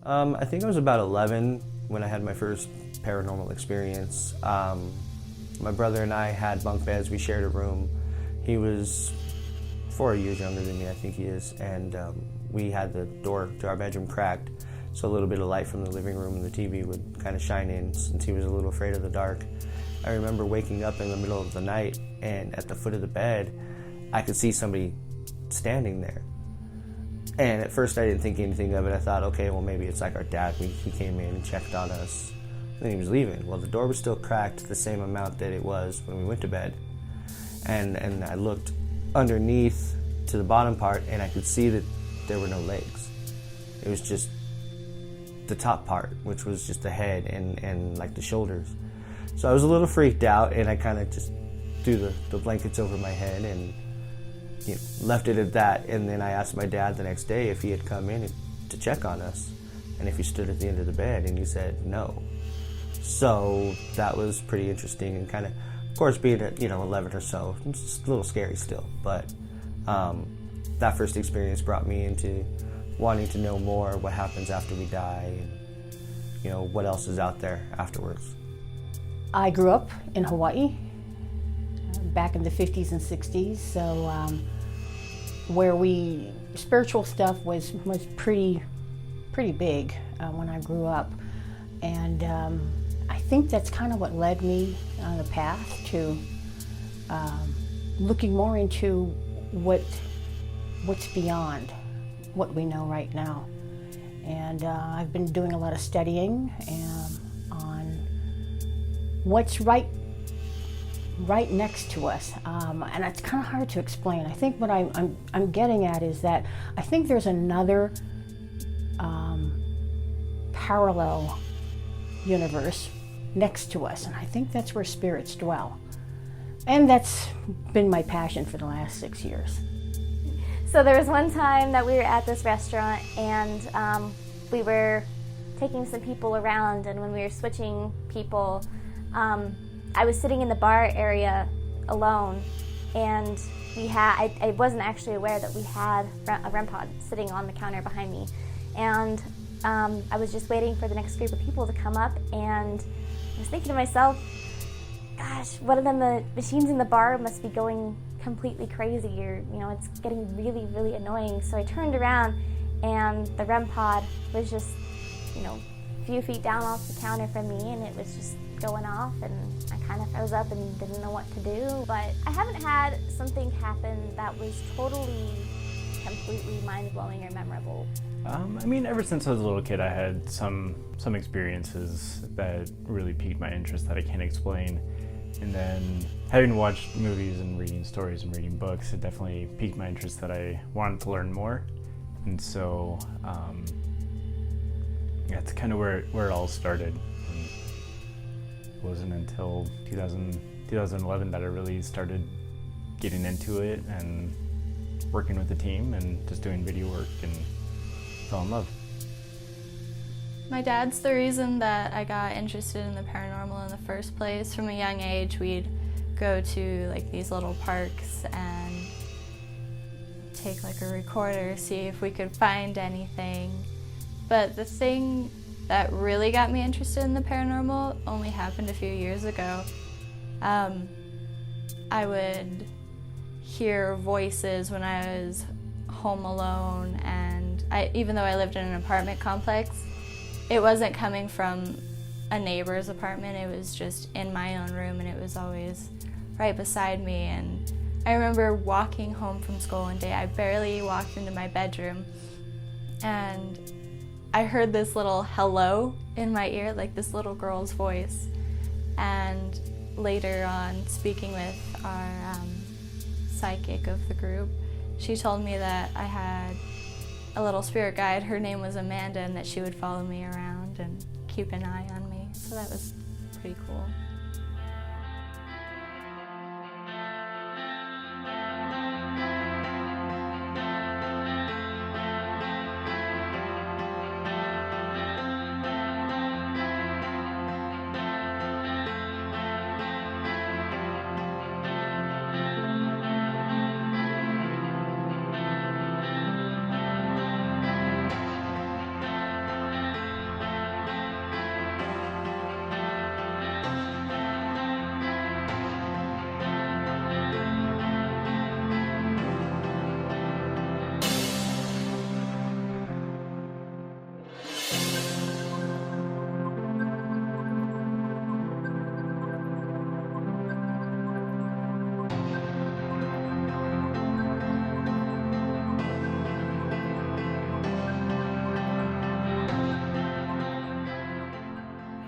I think I was about 11 when I had my first paranormal experience. My brother and I had bunk beds. We shared a room. He was 4 years younger than me, I think he is, and we had the door to our bedroom cracked, so a little bit of light from the living room and the TV would kind of shine in since he was a little afraid of the dark. I remember waking up in the middle of the night, and at the foot of the bed, I could see somebody standing there. And at first I didn't think anything of it. I thought, okay, well maybe it's like our dad. He came in and checked on us, and then he was leaving. Well, the door was still cracked the same amount that it was when we went to bed. And I looked underneath to the bottom part, and I could see that there were no legs. It was just the top part, which was just the head and like the shoulders. So I was a little freaked out, and I kind of just threw the blankets over my head and left it at that. And then I asked my dad the next day if he had come in to check on us and if he stood at the end of the bed, and he said no. So that was pretty interesting, and kind of course, being at 11 or so, it's a little scary still. But that first experience brought me into wanting to know more what happens after we die, and what else is out there afterwards. I grew up in Hawaii back in the 50s and 60s, so where spiritual stuff was pretty big when I grew up, and I think that's kind of what led me on the path to looking more into what's beyond what we know right now. And I've been doing a lot of studying on what's right next to us, and it's kind of hard to explain. I think what I'm getting at is that I think there's another parallel universe next to us, and I think that's where spirits dwell. And that's been my passion for the last 6 years. So there was one time that we were at this restaurant, and we were taking some people around, and when we were switching people, I was sitting in the bar area alone, and I wasn't actually aware that we had a REM pod sitting on the counter behind me. And I was just waiting for the next group of people to come up, and I was thinking to myself, gosh, one of the machines in the bar must be going completely crazy, or it's getting really, really annoying. So I turned around, and the REM pod was just, a few feet down off the counter from me, and it was just going off, and I kind of froze up and didn't know what to do. But I haven't had something happen that was totally, completely mind-blowing or memorable. Ever since I was a little kid, I had some experiences that really piqued my interest that I can't explain. And then having watched movies and reading stories and reading books, it definitely piqued my interest that I wanted to learn more. And so that's kind of where it all started. And it wasn't until 2011 that I really started getting into it and working with the team and just doing video work, and fell in love. My dad's the reason that I got interested in the paranormal in the first place. From a young age, we'd go to these little parks and take a recorder, see if we could find anything. But the thing that really got me interested in the paranormal only happened a few years ago. I would hear voices when I was home alone, and even though I lived in an apartment complex, it wasn't coming from a neighbor's apartment, it was just in my own room, and it was always right beside me. And I remember walking home from school one day, I barely walked into my bedroom, and I heard this little hello in my ear, this little girl's voice. And later on, speaking with our psychic of the group, she told me that I had a little spirit guide. Her name was Amanda, and that she would follow me around and keep an eye on me. So that was pretty cool.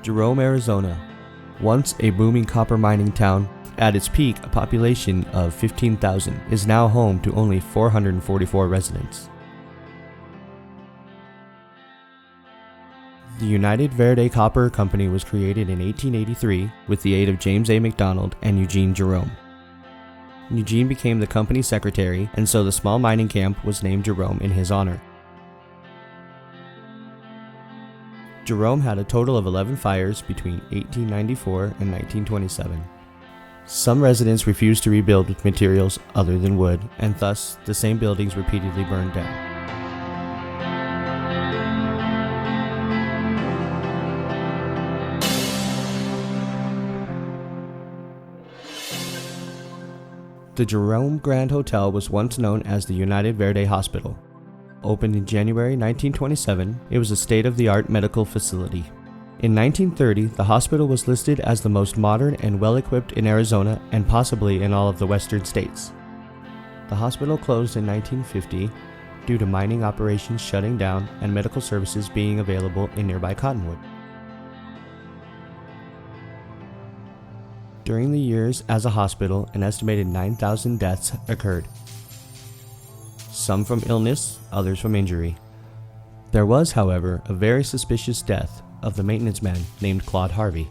Jerome, Arizona. Once a booming copper mining town, at its peak a population of 15,000, is now home to only 444 residents. The United Verde Copper Company was created in 1883 with the aid of James A. McDonald and Eugene Jerome. Eugene became the company's secretary, and so the small mining camp was named Jerome in his honor. Jerome had a total of 11 fires between 1894 and 1927. Some residents refused to rebuild with materials other than wood, and thus the same buildings repeatedly burned down. The Jerome Grand Hotel was once known as the United Verde Hospital. Opened in January 1927, it was a state-of-the-art medical facility. In 1930, the hospital was listed as the most modern and well-equipped in Arizona and possibly in all of the western states. The hospital closed in 1950 due to mining operations shutting down and medical services being available in nearby Cottonwood. During the years as a hospital, an estimated 9,000 deaths occurred. Some from illness, others from injury. There was, however, a very suspicious death of the maintenance man named Claude Harvey.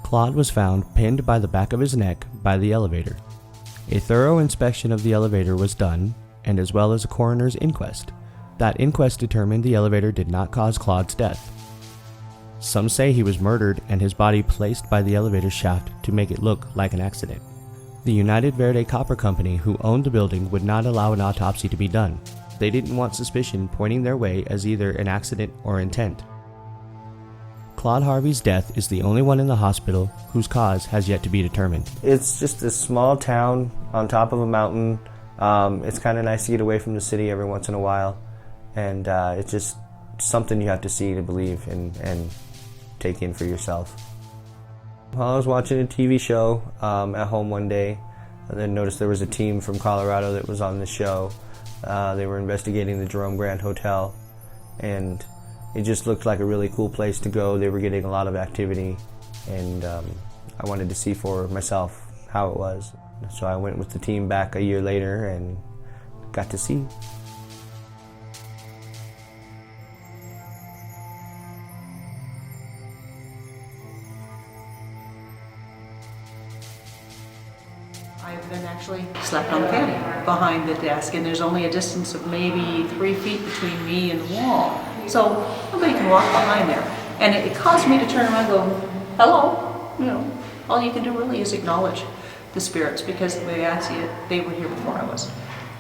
Claude was found pinned by the back of his neck by the elevator. A thorough inspection of the elevator was done, and as well as a coroner's inquest. That inquest determined the elevator did not cause Claude's death. Some say he was murdered and his body placed by the elevator shaft to make it look like an accident. The United Verde Copper Company, who owned the building, would not allow an autopsy to be done. They didn't want suspicion pointing their way as either an accident or intent. Claude Harvey's death is the only one in the hospital whose cause has yet to be determined. It's just a small town on top of a mountain. It's kind of nice to get away from the city every once in a while, and it's just something you have to see to believe and take in for yourself. While I was watching a TV show at home one day, I then noticed there was a team from Colorado that was on the show. They were investigating the Jerome Grand Hotel, and it just looked like a really cool place to go. They were getting a lot of activity, and I wanted to see for myself how it was. So I went with the team back a year later and got to see. I've been actually slept on the patio behind the desk, and there's only a distance of maybe 3 feet between me and the wall. So nobody can walk behind there. And it caused me to turn around and go, hello. You know, all you can do really is acknowledge the spirits, because the way I see it, they were here before I was.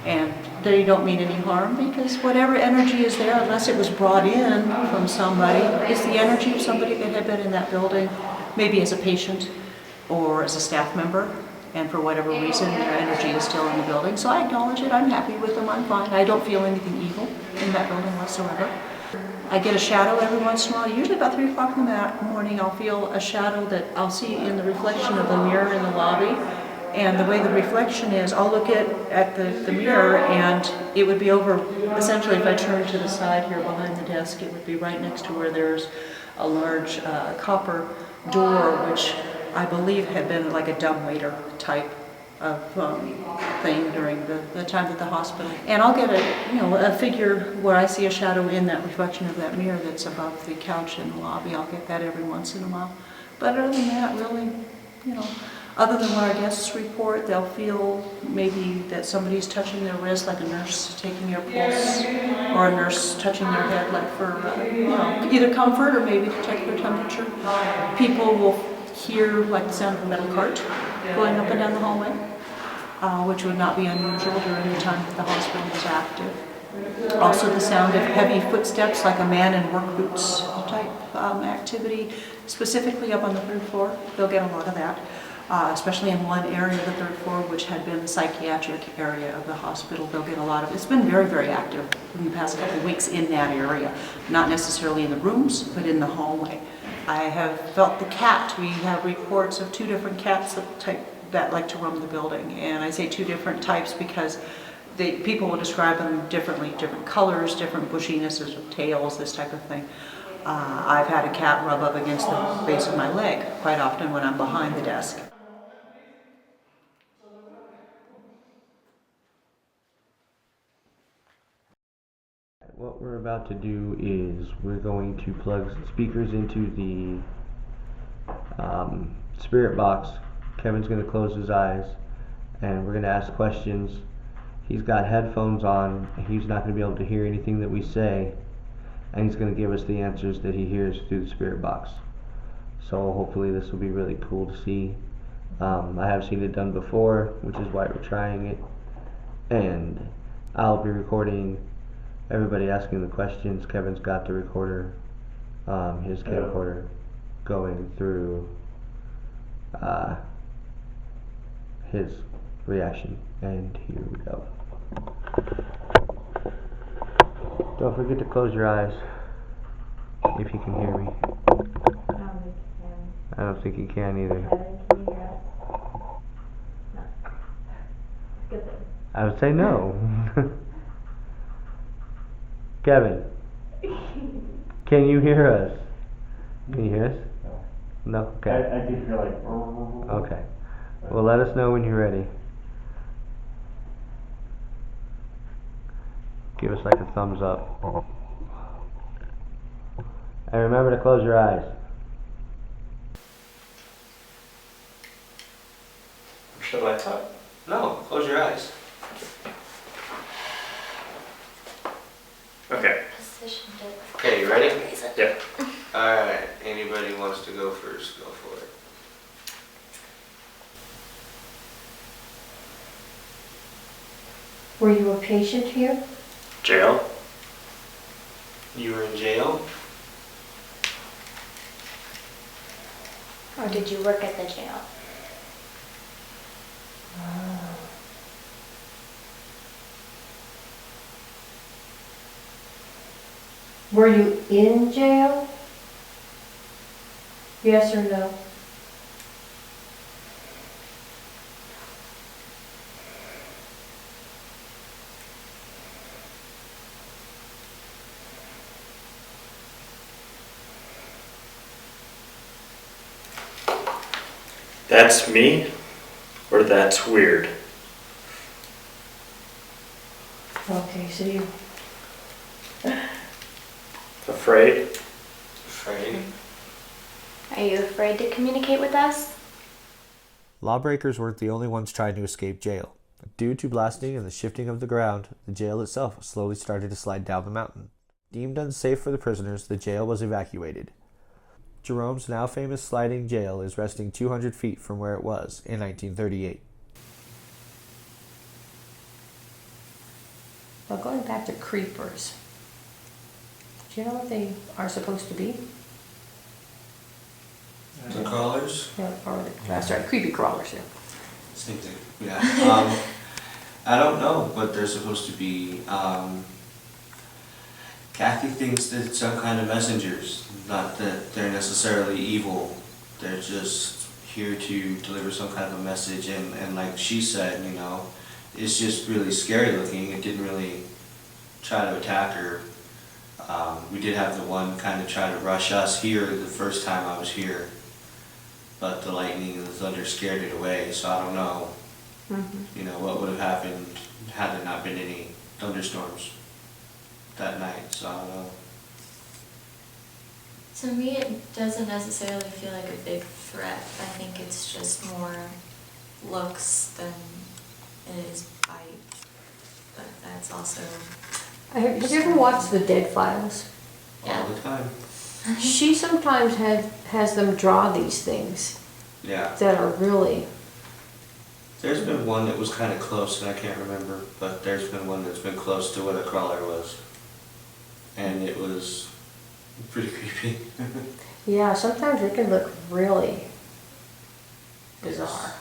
And they don't mean any harm, because whatever energy is there, unless it was brought in from somebody, is the energy of somebody that had been in that building, maybe as a patient or as a staff member. And for whatever reason, their energy is still in the building. So I acknowledge it, I'm happy with them, I'm fine. I don't feel anything evil in that building whatsoever. I get a shadow every once in a while. Usually about 3 o'clock in the morning, I'll feel a shadow that I'll see in the reflection of the mirror in the lobby. And the way the reflection is, I'll look at the mirror, and it would be over, essentially if I turn to the side here behind the desk, it would be right next to where there's a large copper door, which I believe had been like a dumbwaiter type of thing during the time at the hospital. And I'll get a figure where I see a shadow in that reflection of that mirror that's above the couch in the lobby. I'll get that every once in a while. But other than that, really, other than when our guests report, they'll feel maybe that somebody's touching their wrist, like a nurse taking their pulse, or a nurse touching their head, like for either comfort or maybe to check their temperature. People will hear like the sound of a metal cart going up and down the hallway, which would not be unusual during the time that the hospital was active. Also the sound of heavy footsteps, like a man in work boots type activity, specifically up on the 3rd floor. They'll get a lot of that, especially in one area of the 3rd floor, which had been the psychiatric area of the hospital. They'll get a lot of, it's been very, very active in the past couple of weeks in that area, not necessarily in the rooms, but in the hallway. I have felt the cat. We have reports of 2 different cats that like to roam the building. And I say 2 different types because People will describe them differently, different colors, different bushinesses of tails, this type of thing. I've had a cat rub up against the base of my leg quite often when I'm behind the desk. What we're about to do is we're going to plug speakers into the spirit box. Kevin's going to close his eyes and we're going to ask questions. He's got headphones on. He's not going to be able to hear anything that we say, and he's going to give us the answers that he hears through the spirit box. So hopefully this will be really cool to see. I have seen it done before, which is why we're trying it. And I'll be recording everybody asking the questions. Kevin's got the recorder, his camcorder, going through his reaction. And here we go. Don't forget to close your eyes if you can hear me. I don't think you can either. I would say no. Kevin, can you hear us? Can you hear us? No? Okay. I did feel like. Okay. Well, let us know when you're ready. Give us like a thumbs up. And remember to close your eyes. Should I talk? No, close your eyes. Okay. Positioned it. Okay, you ready? Yeah. Alright, anybody wants to go first, go for it. Were you a patient here? Jail? You were in jail? Or did you work at the jail? Were you in jail? Yes or no? That's me? Or that's weird? Okay, so you... Afraid? Afraid? Are you afraid to communicate with us? Lawbreakers weren't the only ones trying to escape jail. Due to blasting and the shifting of the ground, the jail itself slowly started to slide down the mountain. Deemed unsafe for the prisoners, the jail was evacuated. Jerome's now famous sliding jail is resting 200 feet from where it was in 1938. Well, going back to creepers, do you know what they are supposed to be? The crawlers? Yeah, sorry, creepy crawlers, yeah. Same thing. Yeah. I don't know what they're supposed to be. Kathy thinks that it's some kind of messengers, not that they're necessarily evil. They're just here to deliver some kind of a message, and like she said, you know, it's just really scary looking. It didn't really try to attack her. We did have the one kind of try to rush us here the first time I was here, but the lightning and the thunder scared it away, so I don't know, you know, what would have happened had there not been any thunderstorms that night, so I don't know. To me, it doesn't necessarily feel like a big threat. I think it's just more looks than it is bite. But that's also... Have you ever watched the Dead Files? Yeah. All the time. She sometimes has them draw these things Yeah. that are really... There's been one that was kind of close, and I can't remember, but there's been one that's been close to what a crawler was. And it was pretty creepy. Yeah, sometimes it can look really bizarre.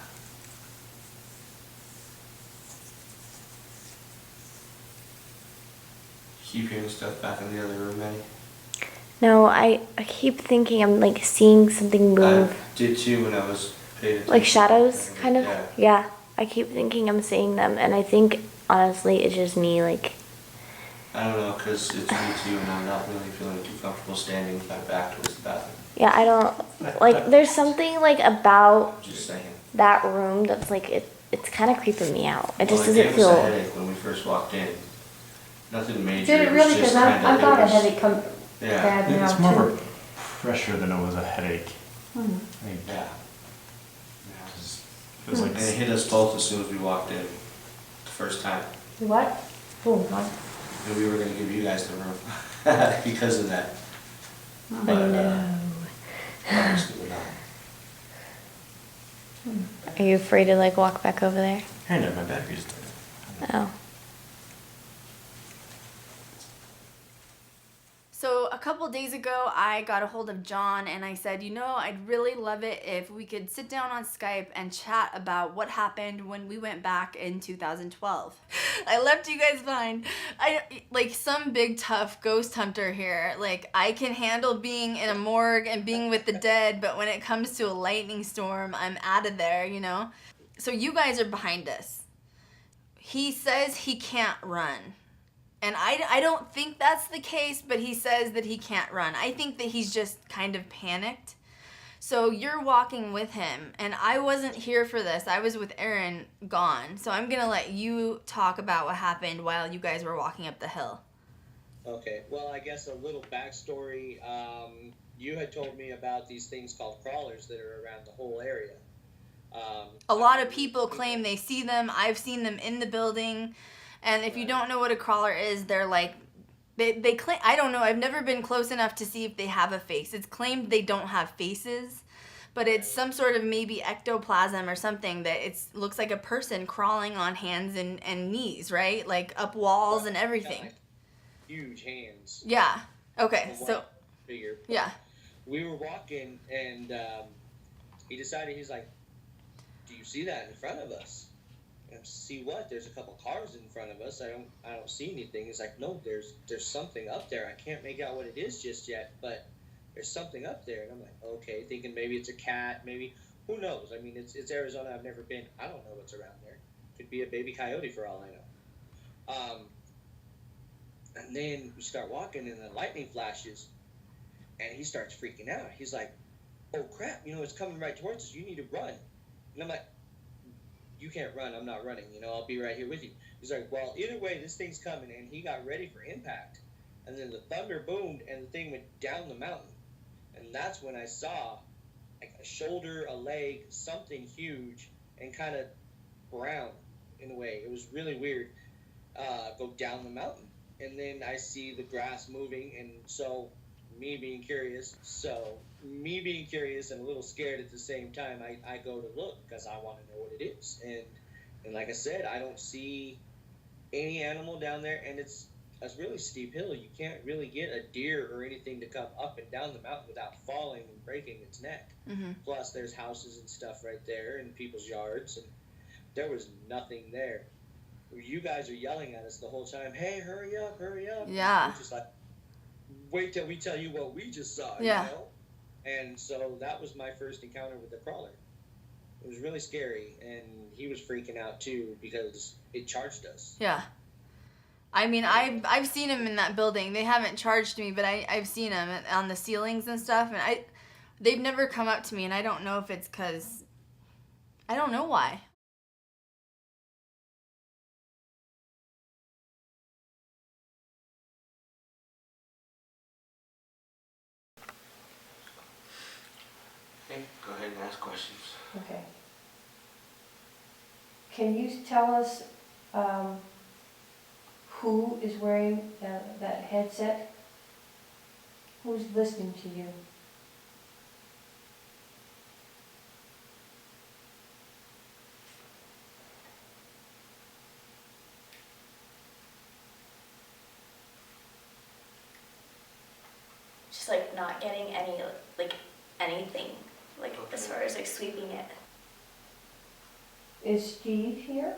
Keep hearing stuff back in the other room, Eddie. No, I keep thinking I'm like seeing something move. I did too when I was paying attention. Like shadows, kind of? Yeah. Yeah. I keep thinking I'm seeing them, and I think honestly it's just me. Like, I don't know, because it's me too, and I'm not really feeling too comfortable standing with my back towards the bathroom. yeah, I don't like. There's something like about Just saying. that room that's like it's kind of creeping me out. It just Well, doesn't gave us feel. a headache when we first walked in. Nothing major. Did it was really? just Because I kinda- thought it I was- had it come Yeah. bad now It's more too. of a pressure than it was a headache. I think Yeah. it was like And it hit us both as soon as we walked in, the first time. What? Oh, what? And we were gonna give you guys the room because of that. Oh, But, no. obviously we're not. Are you afraid to like walk back over there? kind of my battery's dead. Oh. So a couple days ago, I got a hold of John and I said, you know, I'd really love it if we could sit down on Skype and chat about what happened when we went back in 2012. I left you guys behind. I like some big tough ghost hunter here. Like, I can handle being in a morgue and being with the dead, but when it comes to a lightning storm, I'm out of there, you know? So you guys are behind us. He says he can't run. And I don't think that's the case, but he says that he can't run. I think that he's just kind of panicked. So you're walking with him, and I wasn't here for this. I was with Aaron gone. So I'm going to let you talk about what happened while you guys were walking up the hill. Okay, well, I guess a little backstory. You had told me about these things called crawlers that are around the whole area. A lot of people claim they see them. I've seen them in the building. And if you don't know what a crawler is, they're like, they claim, I don't know, I've never been close enough to see if they have a face. It's claimed they don't have faces, but it's some sort of maybe ectoplasm or something that looks like a person crawling on hands and knees, right? Like up walls and everything. Like huge hands. Yeah. Okay, so, Figure. yeah. We were walking, and he decided, he's like, do you see that in front of us? And see what? There's a couple cars in front of us. I don't see anything. He's like, no, there's something up there. I can't make out what it is just yet, but there's something up there. And I'm like, okay, thinking maybe it's a cat, maybe, who knows? I mean, it's Arizona. I've never been. I don't know what's around there. Could be a baby coyote for all I know. And then we start walking, and the lightning flashes, and he starts freaking out. He's like, oh crap, it's coming right towards us. You need to run. And I'm like, you can't run, I'm not running, I'll be right here with you. He's like, well, either way, this thing's coming, and he got ready for impact. And then the thunder boomed, and the thing went down the mountain. And that's when I saw like a shoulder, a leg, something huge, and kind of brown in a way. It was really weird. Go down the mountain. And then I see the grass moving, and so me being curious and a little scared at the same time, I go to look because I want to know what it is. And like I said, I don't see any animal down there, and it's a really steep hill. You can't really get a deer or anything to come up and down the mountain without falling and breaking its neck. Mm-hmm. Plus, there's houses and stuff right there and people's yards, and there was nothing there. You guys are yelling at us the whole time, hey, hurry up, hurry up. Yeah. We're just like, wait till we tell you what we just saw, Yeah. And so that was my first encounter with the crawler. It was really scary, and he was freaking out too because it charged us. Yeah. I mean, I've seen them in that building. They haven't charged me, but I've seen them on the ceilings and stuff, and they've never come up to me, and I don't know if it's because, I don't know why. Okay, go ahead and ask questions. Okay. Can you tell us who is wearing that headset? Who's listening to you? Just like not getting any, like anything, like as Okay. far as like sweeping it. Is Steve here?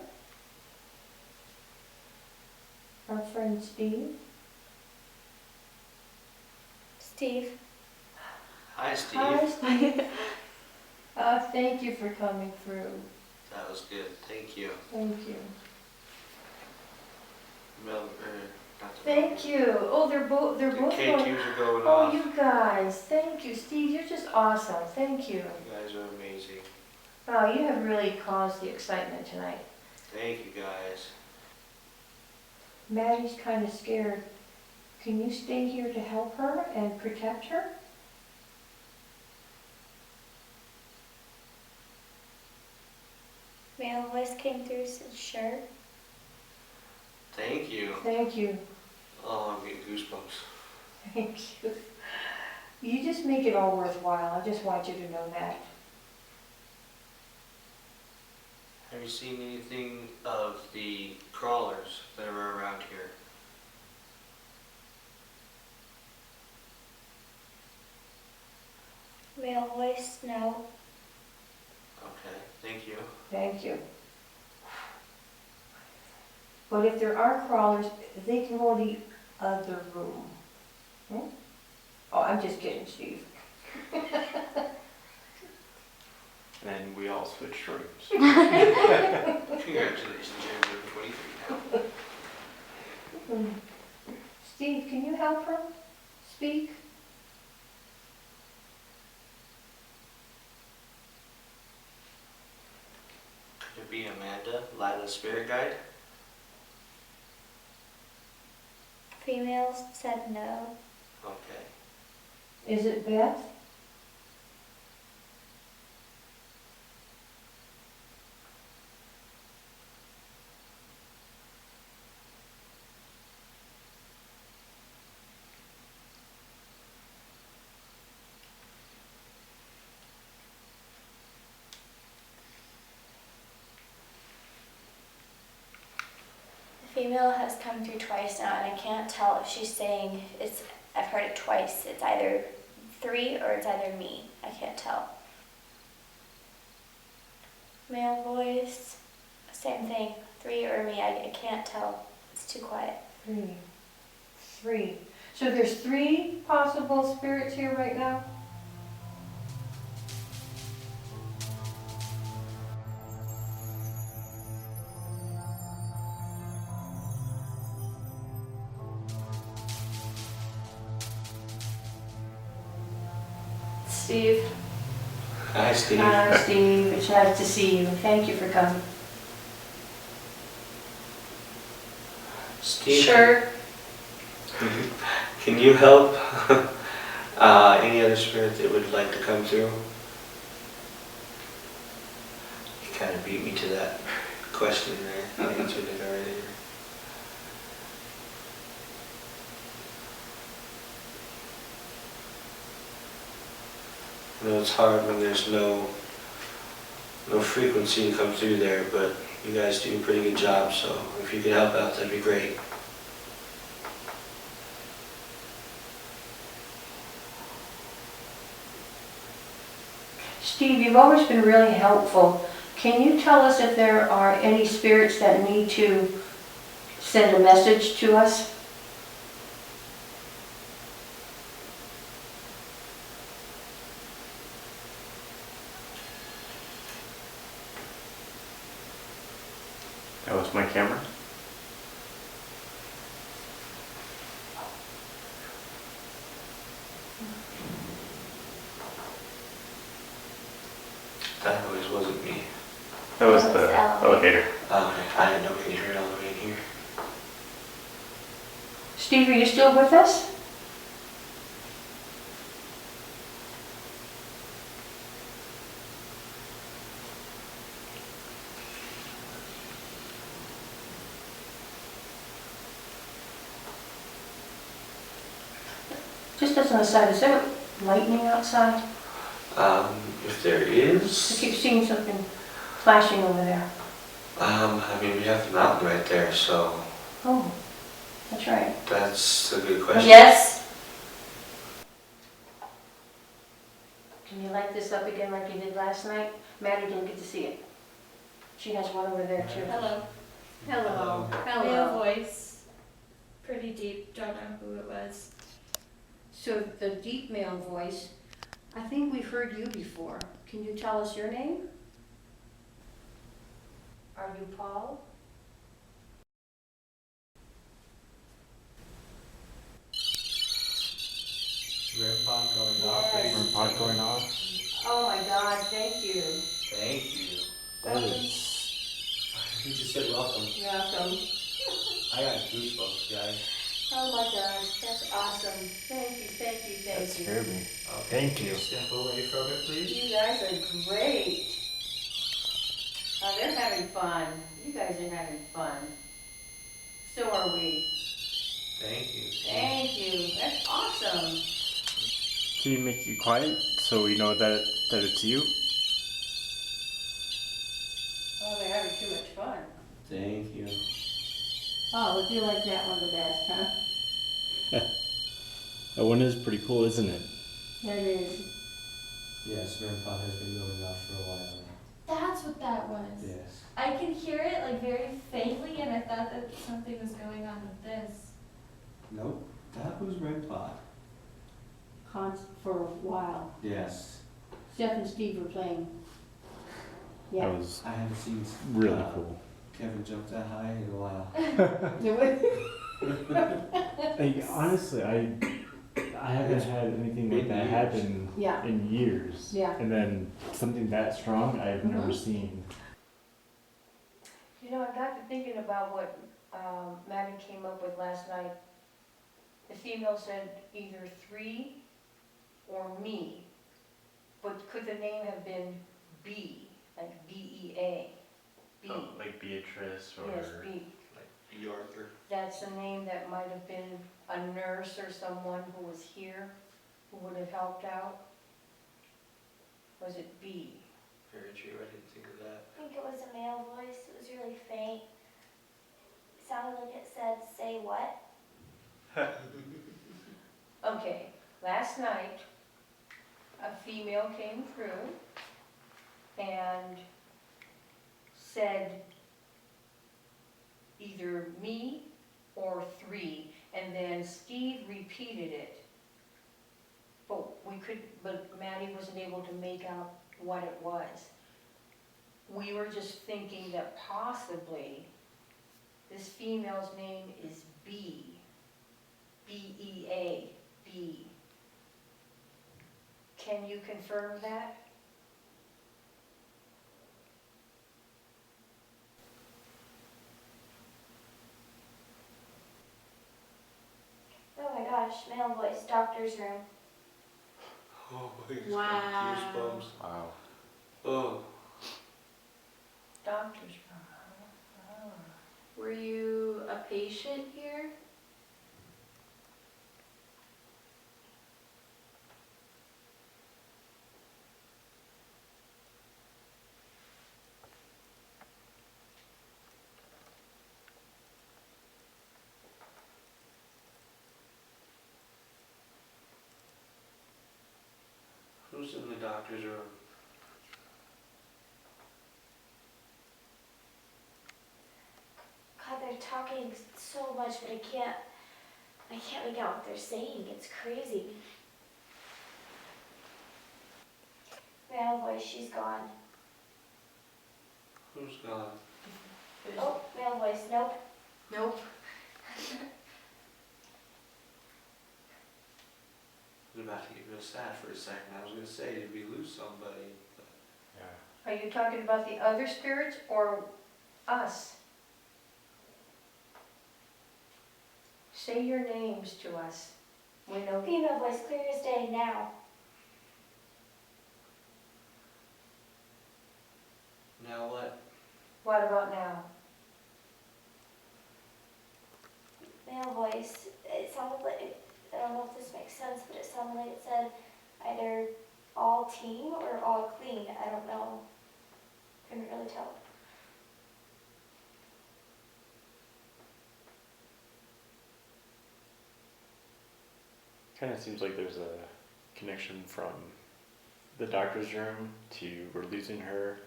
Our friend Steve? Steve. Hi, Steve. Hi, Steve. Thank you for coming through. That was good. Thank you. Thank you. Not the Thank you. Oh, they're both The going. K2s are going Oh, off. you guys. Thank you, Steve. You're just awesome. Thank you. You guys are amazing. Wow, you have really caused the excitement tonight. Thank you guys. Maddie's kind of scared. Can you stay here to help her and protect her? Male voice came through, said sure. Thank you. Thank you. Oh, I'm getting goosebumps. Thank you. You just make it all worthwhile. I just want you to know that. Have you seen anything of the crawlers that are around here? Male voice, no. Okay, thank you. Thank you. But if there are crawlers, they can go to the other room. Hmm? Oh, I'm just kidding, Steve. And we all switched rooms. Congratulations, you're number 23 now. Steve, can you help her speak? Could it be Amanda, Lila's spirit guide? Females said no. Okay. Is it Beth? The female has come through twice now, and I can't tell if she's saying it's. I've heard it twice. It's either 3 or it's either me. I can't tell. Male voice, same thing. 3 or me. I can't tell. It's too quiet. 3. So there's 3 possible spirits here right now? Steve. Hi, Steve. Hi, Steve. It's nice to see you. Thank you for coming. Steve, Sure. can you help any other spirit that would like to come through? You kind of beat me to that question there. I answered it already. I know it's hard when there's no frequency to come through there, but you guys do a pretty good job, so if you could help out, that'd be great. Steve, you've always been really helpful. Can you tell us if there are any spirits that need to send a message to us? That was my camera. That always wasn't me. That was That was the the elevator. elevator. Okay, I didn't know we could hear it all the way in here. Steve, are you still with us? Just as an aside, is there lightning outside? If there I is, keep seeing something flashing over there. I mean, we have the mountain right there, so Oh, that's right. that's a good question. Yes? Can you light this up again like you did last night? Maddie didn't get to see it. She has one over there too. Hello. Hello. Male voice. Pretty deep. Don't know who it was. So the deep male voice, I think we've heard you before. Can you tell us your name? you, Paul? REM pod going Yes. off. ladies and Pod gentlemen. going off. Oh my God, thank you. Thank you. That Welcome. is. You just said welcome. Welcome. I got goosebumps, guys. Oh my gosh, that's awesome. Thank you, thank you, That thank you. scared me. Okay, Thank can you. Step away from it, please. You guys are great. Oh, they're having fun. You guys are having fun. So are we. Thank you. Thank you. That's awesome. Can you make you quiet so we know that it's you? Oh, they're having too much fun. Thank you. Oh, would you like that one the best, huh? That one is pretty cool, isn't it? It is. Yes, REM pod has been going off for a while now. That's what that was. Yes. I can hear it like very faintly, and I thought that something was going on with this. Nope, that was REM pod. For a while. Yes. Steph and Steve were playing. That Yeah. was I haven't seen really cool. Kevin jump that high in a while. Like, honestly, I haven't had anything like that happen Yeah. in years. Yeah. And then something that strong I've never seen. You know, I got to thinking about what Maddie came up with last night. The female said either 3 or me, but could the name have been B, like B-E-A? B. Oh, like Beatrice or Yes, B. Like B. Arthur. That's a name that might have been a nurse or someone who was here who would have helped out. Was it B? Very true, I didn't think of that. I think it was a male voice. It was really faint. It sounded like it said, "Say what?" Okay, last night, a female came through and said either me or 3, and then Steve repeated it. But Maddie wasn't able to make out what it was. We were just thinking that possibly this female's name is B. B-E-A, B. Can you confirm that? Oh my gosh, male voice, doctor's room. Oh my God, Wow. goosebumps. Wow. Oh. Doctor's room. Oh. Were you a patient here? Who's in the doctor's room? God, they're talking so much, but I can't make out what they're saying. It's crazy. Male voice, she's gone. Who's gone? Oh, male voice, nope. Nope. I was about to get real sad for a second. I was gonna say, did we lose somebody? But Yeah. Are you talking about the other spirits or us? Say your names to us. We know. Female voice, clear as day now. now what? What about now? Male voice, it sounded like, I don't know if this makes sense, but it sounded like it said either all team or all clean. I don't know. Couldn't really tell. Kind of seems like there's a connection from the doctor's room to we're losing her.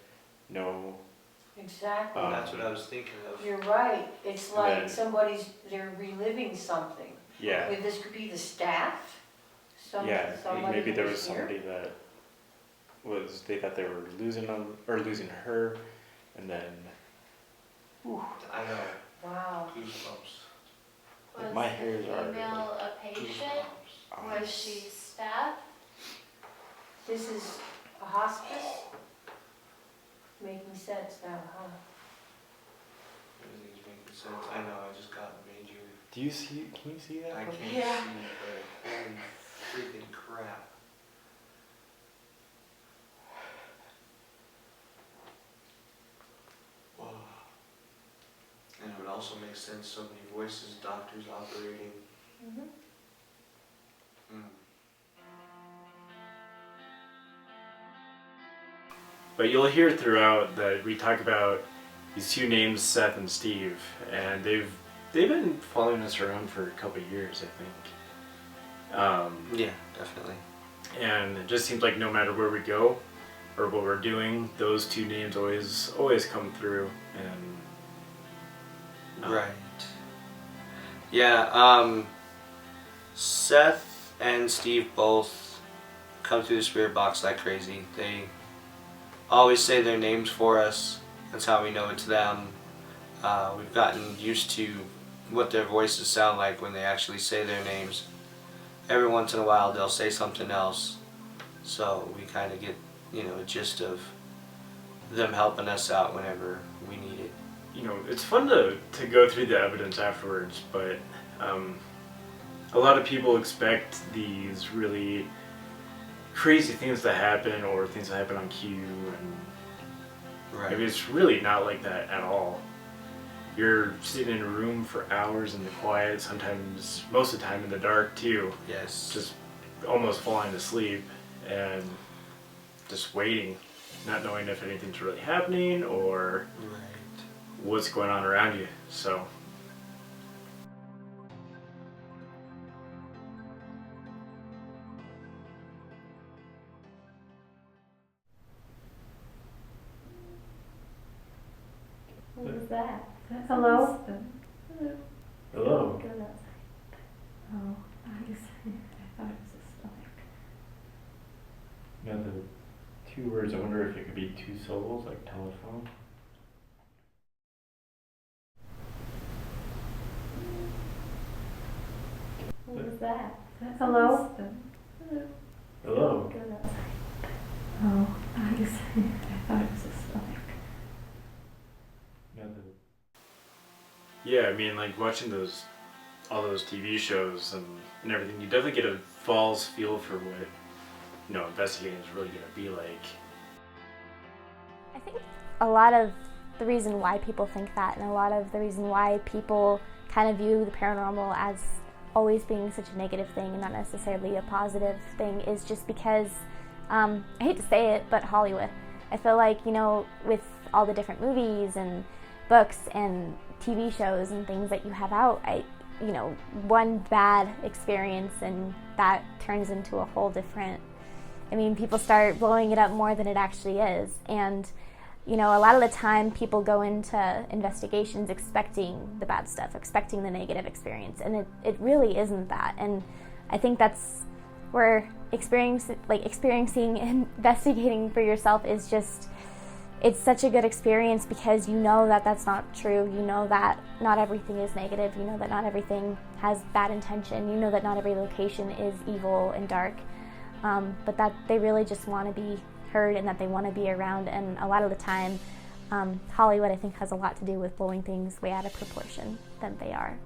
No. Exactly. That's what I was thinking of. You're right. It's And like then- they're reliving something. Yeah. Maybe this could be the staff. Yeah. Somebody Maybe who there was here. somebody that they thought they were losing them or losing her, and then email a patient? Was she stabbed? This is a hospice? Making sense now, huh? Everything's making sense. I know, I just got major. Do you see? Can you see that? I can't Yeah. see, but holy freaking crap. Whoa. And it would also make sense, so many voices, doctors operating. Mm-hmm. Mm. But you'll hear throughout that we talk about these two names, Seth and Steve, and they've been following us around for a couple of years, I think. Yeah, definitely. And it just seems like no matter where we go or what we're doing, those two names always come through. And Right. Yeah, Seth and Steve both come through the spirit box like crazy. They always say their names for us. That's how we know it's them. We've gotten used to what their voices sound like when they actually say their names. Every once in a while they'll say something else. So we kind of get, a gist of them helping us out whenever we need it. It's fun to go through the evidence afterwards, but a lot of people expect these really crazy things to happen or things that happen on cue, and Right. I mean, it's really not like that at all. You're sitting in a room for hours in the quiet, sometimes, most of the time in the dark too, Yes. just almost falling asleep and just waiting, not knowing if anything's really happening or Right. what's going on around you. So What was that? Hello? hello. Go outside. Oh, I thought it was a stomach. Now the two words, I wonder if it could be two syllables, like telephone. What was that? Hello? Hello. Go outside. Oh, I thought it was a stomach. Yeah, I mean, like watching all those TV shows and everything, you definitely get a false feel for what, investigating is really going to be like. I think a lot of the reason why people think that, and a lot of the reason why people kind of view the paranormal as always being such a negative thing and not necessarily a positive thing, is just because, I hate to say it, but Hollywood. I feel like, with all the different movies and books and TV shows and things that you have out, one bad experience and that turns into a whole different, people start blowing it up more than it actually is. And, a lot of the time people go into investigations expecting the bad stuff, expecting the negative experience, and it really isn't that. And I think that's where experiencing and investigating for yourself is just, it's such a good experience, because that that's not true. That not everything is negative. That not everything has bad intention. That not every location is evil and dark. But that they really just want to be heard and that they want to be around. And a lot of the time, Hollywood, I think, has a lot to do with blowing things way out of proportion than they are.